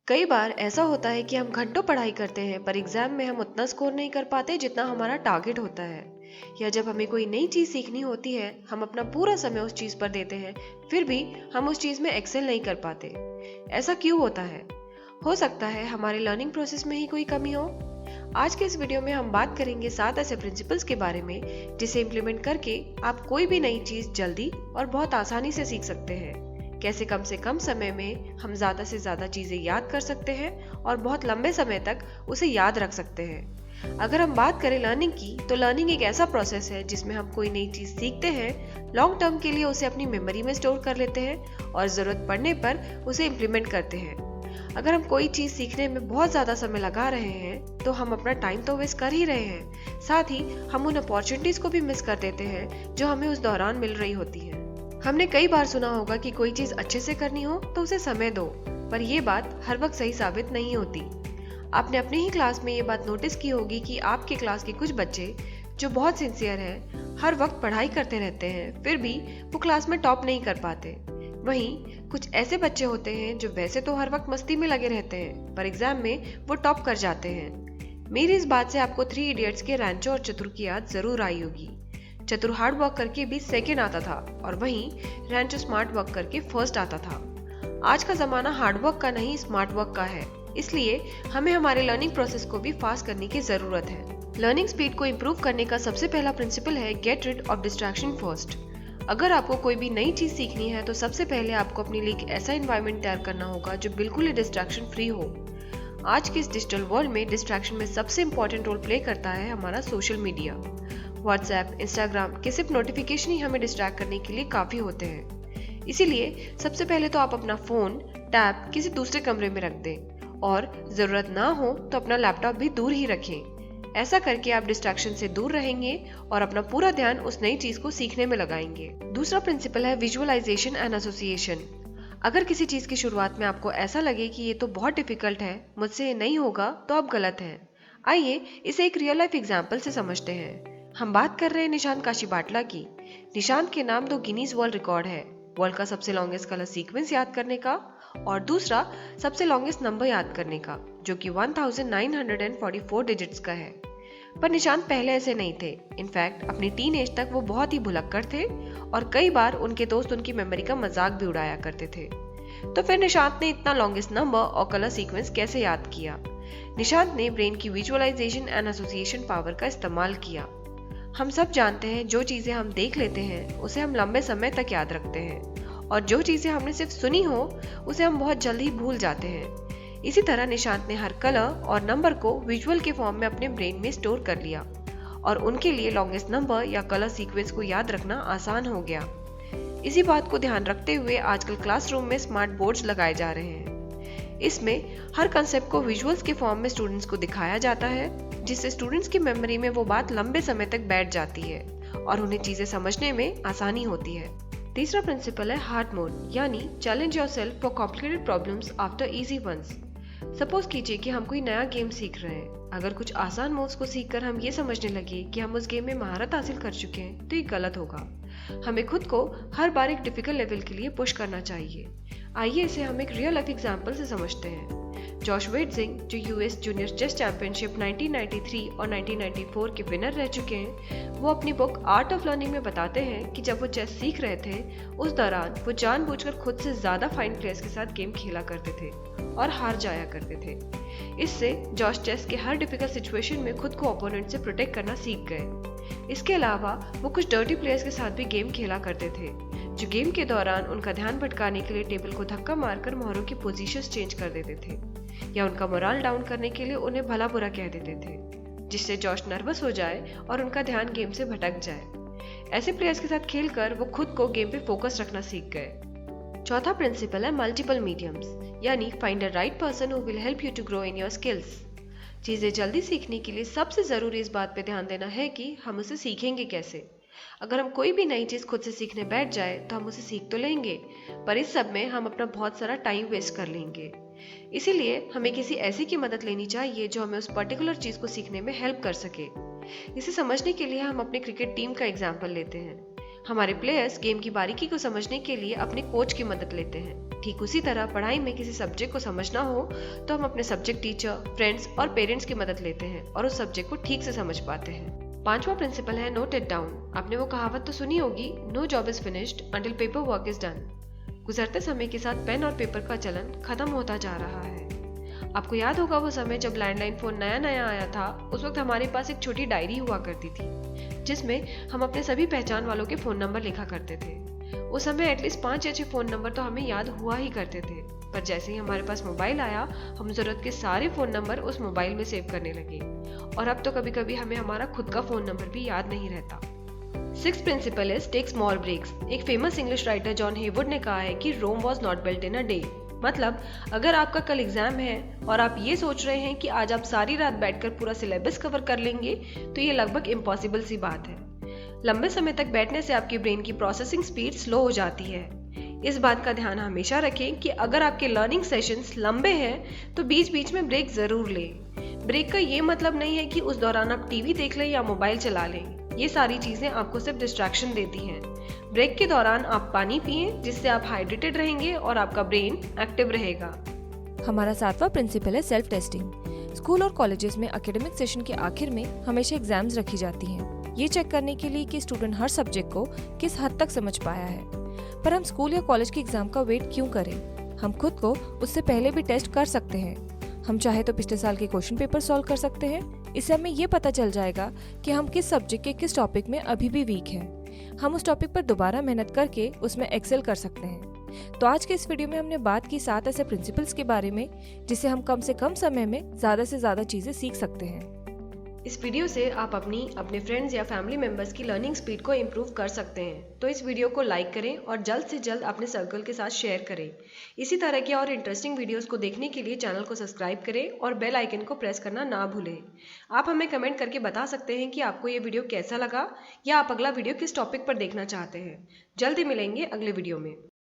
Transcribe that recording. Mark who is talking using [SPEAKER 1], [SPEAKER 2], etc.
[SPEAKER 1] कई बार ऐसा होता है कि हम घंटों पढ़ाई करते हैं पर एग्जाम में हम उतना स्कोर नहीं कर पाते जितना हमारा टारगेट होता है। या जब हमें कोई नई चीज सीखनी होती है हम अपना पूरा समय उस चीज पर देते हैं, फिर भी हम उस चीज में एक्सेल नहीं कर पाते। ऐसा क्यों होता है? हो सकता है हमारे लर्निंग प्रोसेस में ही कोई कमी हो। आज के इस वीडियो में हम बात करेंगे 7 ऐसे प्रिंसिपल्स के बारे में जिसे इम्प्लीमेंट करके आप कोई भी नई चीज जल्दी और बहुत आसानी से सीख सकते हैं। कैसे कम से कम समय में हम ज्यादा से ज्यादा चीजें याद कर सकते हैं और बहुत लंबे समय तक उसे याद रख सकते हैं। अगर हम बात करें लर्निंग की, तो लर्निंग एक ऐसा प्रोसेस है जिसमें हम कोई नई चीज सीखते हैं, लॉन्ग टर्म के लिए उसे अपनी मेमोरी में स्टोर कर लेते हैं और जरूरत पड़ने पर उसे इम्प्लीमेंट करते हैं। अगर हम कोई चीज सीखने में बहुत ज्यादा समय लगा रहे हैं तो हम अपना टाइम तो वेस्ट कर ही रहे हैं, साथ ही हम उन अपॉर्चुनिटीज को भी मिस कर देते हैं जो हमें उस दौरान मिल रही होती है। हमने कई बार सुना होगा कि कोई चीज अच्छे से करनी हो तो उसे समय दो, पर यह बात हर वक्त सही साबित नहीं होती। आपने अपने ही क्लास में ये बात नोटिस की होगी कि आपके क्लास के कुछ बच्चे जो बहुत सिंसियर हैं, हर वक्त पढ़ाई करते रहते हैं, फिर भी वो क्लास में टॉप नहीं कर पाते। वहीं कुछ ऐसे बच्चे होते हैं जो वैसे तो हर वक्त मस्ती में लगे रहते हैं, पर एग्जाम में वो टॉप कर जाते हैं। मेरी इस बात से आपको 3 इडियट्स के रैंचो और चतुर की याद जरूर आई होगी। चतुर हार्ड वर्क करके भी सेकंड आता था और वहीं रैंचो स्मार्ट वर्क करके फर्स्ट आता था। आज का जमाना हार्ड वर्क का नहीं, स्मार्ट वर्क का है, इसलिए हमें हमारे लर्निंग प्रोसेस को भी फास्ट करने की जरूरत है। लर्निंग स्पीड को इम्प्रूव करने का सबसे पहला प्रिंसिपल है get rid of distraction first. अगर आपको कोई भी नई चीज सीखनी है तो सबसे पहले आपको अपने लिए एक ऐसा एनवायरनमेंट तैयार करना होगा जो बिल्कुल ही डिस्ट्रैक्शन फ्री हो। आज के इस डिजिटल वर्ल्ड में डिस्ट्रैक्शन में सबसे इम्पोर्टेंट रोल प्ले करता है हमारा सोशल मीडिया। व्हाट्सएप, इंस्टाग्राम के सिर्फ नोटिफिकेशन ही हमें डिस्ट्रैक्ट करने के लिए काफी होते हैं। इसीलिए सबसे पहले तो आप अपना फोन, टैब किसी दूसरे कमरे में रख दें और जरूरत ना हो तो अपना लैपटॉप भी दूर ही रखें। ऐसा करके आप डिस्ट्रैक्शन से दूर रहेंगे और अपना पूरा ध्यान उस नई चीज को सीखने में लगाएंगे। दूसरा प्रिंसिपल है विजुअलाइजेशन एंड एसोसिएशन। अगर किसी चीज की शुरुआत में आपको ऐसा लगे कि ये तो बहुत डिफिकल्ट है, मुझसे ये नहीं होगा, तो आप गलत हैं। आइए इसे एक रियल लाइफ एग्जाम्पल से समझते हैं। हम बात कर रहे हैं निशांत काशीबाटला की। निशांत के नाम 2 गिनीज वर्ल्ड रिकॉर्ड है, वर्ल्ड का सबसे लॉन्गेस्ट कलर सीक्वेंस याद करने का और दूसरा सबसे लॉन्गेस्ट नंबर याद करने का, जो कि 1944 डिजिट्स का है। पर निशांत पहले ऐसे नहीं थे। इनफैक्ट अपनी टीन एज तक वो बहुत ही भुलक्कड़ थे और कई बार उनके दोस्त उनकी मेमोरी का मजाक भी उड़ाया करते थे। तो फिर निशांत ने इतना लॉन्गेस्ट नंबर और कलर सीक्वेंस कैसे याद किया? निशांत ने ब्रेन की विजुअलाइजेशन एंड एसोसिएशन पावर का इस्तेमाल किया। हम सब जानते हैं जो चीजें हम देख लेते हैं उसे हम लंबे समय तक याद रखते हैं और जो चीजें हमने सिर्फ सुनी हो उसे हम बहुत जल्दी भूल जाते हैं। इसी तरह निशांत ने हर कलर और नंबर को विजुअल के फॉर्म में अपने ब्रेन में स्टोर कर लिया और उनके लिए लॉन्गेस्ट नंबर या कलर सीक्वेंस को याद रखना आसान हो गया। इसी बात को ध्यान रखते हुए आजकल क्लासरूम में स्मार्ट बोर्ड्स लगाए जा रहे हैं। इसमें हर कंसेप्ट को विजुअल्स के फॉर्म में स्टूडेंट्स को दिखाया जाता है, जिससे स्टूडेंट्स की मेमोरी में वो बात लंबे समय तक बैठ जाती है और उन्हें चीजें समझने में आसानी होती है। तीसरा प्रिंसिपल है हार्ड मोड, यानी challenge yourself for complicated problems after easy ones. Suppose कीजिए कि हम कोई नया गेम सीख रहे हैं। अगर कुछ आसान मोड्स को सीखकर हम ये समझने लगे कि हम उस गेम में महारत हासिल कर चुके हैं तो ये गलत होगा। हमें खुद को हर बार एक डिफिकल्ट लेवल के लिए पुश करना चाहिए। आइए इसे हम एक रियल लाइफ एग्जांपल से समझते हैं। जॉश वेटजिंग, जो यूएस जूनियर चेस चैंपियनशिप 1993 और 1994 के विनर रह चुके हैं, वो अपनी बुक आर्ट ऑफ लर्निंग में बताते हैं कि जब वो चेस सीख रहे थे उस दौरान वो जानबूझकर खुद से ज्यादा फाइन प्लेयर्स के साथ गेम खेला करते थे और हार जाया करते थे। इससे जॉश चेस के हर डिफिकल्ट सिचुएशन में खुद को ओपोनेंट से प्रोटेक्ट करना सीख गए। इसके अलावा वो कुछ डर्टी प्लेयर्स के साथ भी गेम खेला करते थे, जो गेम के दौरान उनका ध्यान भटकाने के लिए टेबल को धक्का मारकर मोहरों की पोजीशंस चेंज कर देते थे या उनका मोराल डाउन करने के लिए उन्हें भला बुरा कह देते थे, जिससे जॉश नर्वस हो जाए और उनका ध्यान गेम से भटक जाए। ऐसे प्लेयर्स के साथ खेलकर वो खुद को गेम पे फोकस रखना सीख गए। चौथा प्रिंसिपल है मल्टीपल मीडियम्स, यानी find the right person who will help you to grow in your skills. चीजें जल्दी सीखने के लिए सबसे जरूरी इस बात पे ध्यान देना है कि हम उसे सीखेंगे कैसे। अगर हम कोई भी नई चीज खुद से सीखने बैठ जाए तो हम उसे सीख तो लेंगे, पर इस सब में हम अपना बहुत सारा टाइम वेस्ट कर लेंगे। इसीलिए हमें किसी ऐसी की मदद लेनी चाहिए जो हमें उस पर्टिकुलर चीज को सीखने में हेल्प कर सके। इसे समझने के लिए हम अपने क्रिकेट टीम का एग्जाम्पल लेते हैं। हमारे प्लेयर्स गेम की बारीकी को समझने के लिए अपने कोच की मदद लेते हैं। ठीक उसी तरह पढ़ाई में किसी सब्जेक्ट को समझना हो तो हम अपने सब्जेक्ट टीचर, फ्रेंड्स और पेरेंट्स की मदद लेते हैं और उस सब्जेक्ट को ठीक से समझ पाते हैं। 5वां प्रिंसिपल है नोट इट डाउन। आपने वो कहावत तो सुनी होगी, no job is finished until paper work is done. गुजरते समय के साथ पेन और पेपर का चलन खत्म होता जा रहा है। आपको याद होगा वो समय जब लैंडलाइन फोन नया नया आया था। उस वक्त हमारे पास एक छोटी डायरी हुआ करती थी जिसमें हम अपने सभी पहचान वालों के फोन नंबर लिखा करते थे। उस समय एटलीस्ट 5 या 6 फोन नंबर तो हमें याद हुआ ही करते थे, पर जैसे ही हमारे पास मोबाइल आया हम जरूरत के सारे फोन नंबर उस मोबाइल में सेव करने लगे और अब तो कभी कभी हमें हमारा खुद का फोन नंबर भी याद नहीं रहता। 6th principle is take small breaks. एक famous English writer John Heywood ने कहा है कि Rome was not built in a day. मतलब अगर आपका कल एग्जाम है और आप ये सोच रहे हैं कि आज आप सारी रात बैठकर पूरा सिलेबस कवर कर लेंगे तो ये लगभग इम्पॉसिबल सी बात है। लंबे समय तक बैठने से आपके ब्रेन की प्रोसेसिंग स्पीड स्लो हो जाती है। इस बात का ध्यान हमेशा रखें कि अगर आपके लर्निंग सेशंस लंबे हैं तो बीच बीच में ब्रेक जरूर लें। ब्रेक का ये मतलब नहीं है कि उस दौरान आप टीवी देख लें या मोबाइल चला लें। ये सारी चीजें आपको सिर्फ डिस्ट्रैक्शन देती हैं। ब्रेक के दौरान आप पानी पिएं जिससे आप हाइड्रेटेड रहेंगे और आपका ब्रेन एक्टिव रहेगा।
[SPEAKER 2] हमारा 7वां प्रिंसिपल है सेल्फ टेस्टिंग। स्कूल और कॉलेजेस में एकेडमिक सेशन के आखिर में हमेशा एग्जाम्स रखी जाती हैं। ये चेक करने के लिए कि स्टूडेंट हर सब्जेक्ट को किस हद तक समझ पाया है। पर हम स्कूल या कॉलेज के एग्जाम का वेट क्यों करें? हम खुद को उससे पहले भी टेस्ट कर सकते हैं। हम चाहे तो पिछले साल के क्वेश्चन पेपर सॉल्व कर सकते हैं। इससे हमें ये पता चल जाएगा कि हम किस सब्जेक्ट के किस टॉपिक में अभी भी वीक हैं। हम उस टॉपिक पर दोबारा मेहनत करके उसमें एक्सेल कर सकते हैं। तो आज के इस वीडियो में हमने बात की 7 ऐसे प्रिंसिपल्स के बारे में जिससे हम कम से कम समय में ज़्यादा से ज़्यादा चीज़ें सीख सकते हैं।
[SPEAKER 1] इस वीडियो से आप अपने फ्रेंड्स या फैमिली मेंबर्स की लर्निंग स्पीड को इम्प्रूव कर सकते हैं। तो इस वीडियो को लाइक करें और जल्द से जल्द अपने सर्कल के साथ शेयर करें। इसी तरह के और इंटरेस्टिंग वीडियोस को देखने के लिए चैनल को सब्सक्राइब करें और बेल आइकन को प्रेस करना ना भूलें। आप हमें कमेंट करके बता सकते हैं कि आपको ये वीडियो कैसा लगा या आप अगला वीडियो किस टॉपिक पर देखना चाहते हैं। जल्दी मिलेंगे अगले वीडियो में।